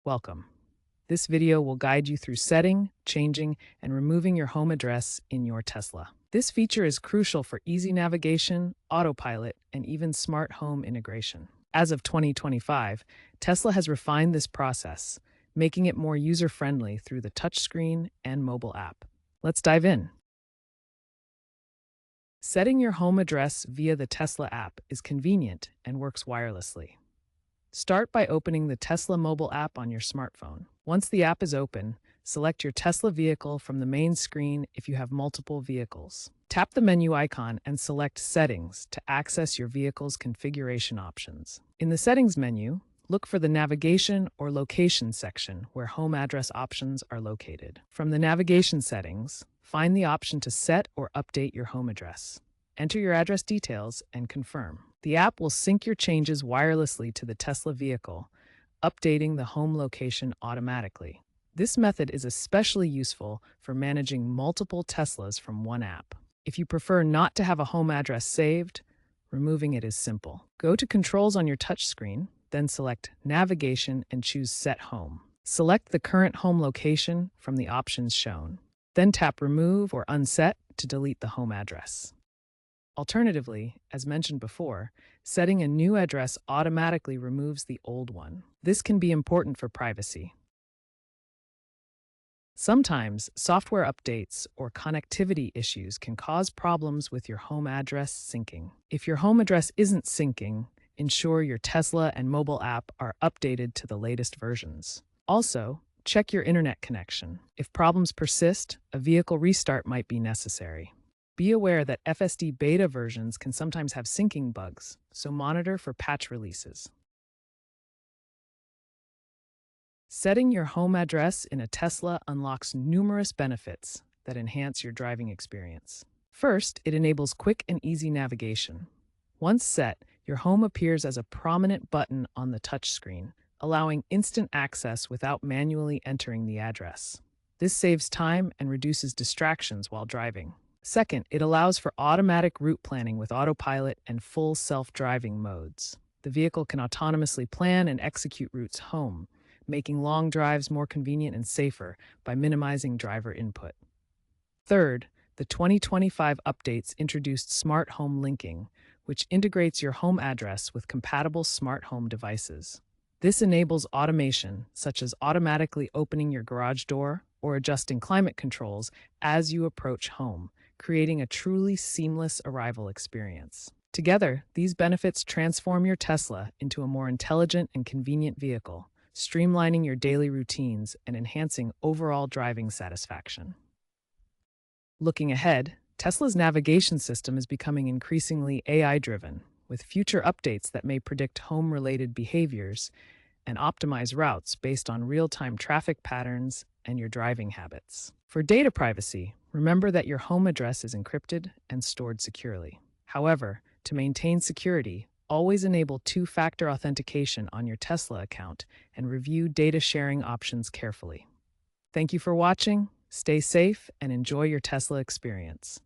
Welcome. This video will guide you through setting, changing, and removing your home address in your Tesla. This feature is crucial for easy navigation, autopilot, and even smart home integration. As of 2025, Tesla has refined this process, making it more user-friendly through the touchscreen and mobile app. Let's dive in. Setting your home address via the Tesla app is convenient and works wirelessly. Start by opening the Tesla mobile app on your smartphone. Once the app is open, select your Tesla vehicle from the main screen if you have multiple vehicles. Tap the menu icon and select Settings to access your vehicle's configuration options. In the Settings menu, look for the Navigation or Location section where home address options are located. From the navigation settings, find the option to set or update your home address. Enter your address details and confirm. The app will sync your changes wirelessly to the Tesla vehicle, updating the home location automatically. This method is especially useful for managing multiple Teslas from one app. If you prefer not to have a home address saved, removing it is simple. Go to Controls on your touchscreen, then select Navigation and choose Set Home. Select the current home location from the options shown. Then tap Remove or Unset to delete the home address. Alternatively, as mentioned before, setting a new address automatically removes the old one. This can be important for privacy. Sometimes, software updates or connectivity issues can cause problems with your home address syncing. If your home address isn't syncing, ensure your Tesla and mobile app are updated to the latest versions. Also, check your internet connection. If problems persist, a vehicle restart might be necessary. Be aware that FSD beta versions can sometimes have syncing bugs, so monitor for patch releases. Setting your home address in a Tesla unlocks numerous benefits that enhance your driving experience. First, it enables quick and easy navigation. Once set, your home appears as a prominent button on the touchscreen, allowing instant access without manually entering the address. This saves time and reduces distractions while driving. Second, it allows for automatic route planning with autopilot and full self-driving modes. The vehicle can autonomously plan and execute routes home, making long drives more convenient and safer by minimizing driver input. Third, the 2025 updates introduced smart home linking, which integrates your home address with compatible smart home devices. This enables automation, such as automatically opening your garage door or adjusting climate controls as you approach home, creating a truly seamless arrival experience. Together, these benefits transform your Tesla into a more intelligent and convenient vehicle, streamlining your daily routines and enhancing overall driving satisfaction. Looking ahead, Tesla's navigation system is becoming increasingly AI-driven, with future updates that may predict home-related behaviors and optimize routes based on real-time traffic patterns and your driving habits. For data privacy, remember that your home address is encrypted and stored securely. However, to maintain security, always enable two-factor authentication on your Tesla account and review data sharing options carefully. Thank you for watching, stay safe, and enjoy your Tesla experience.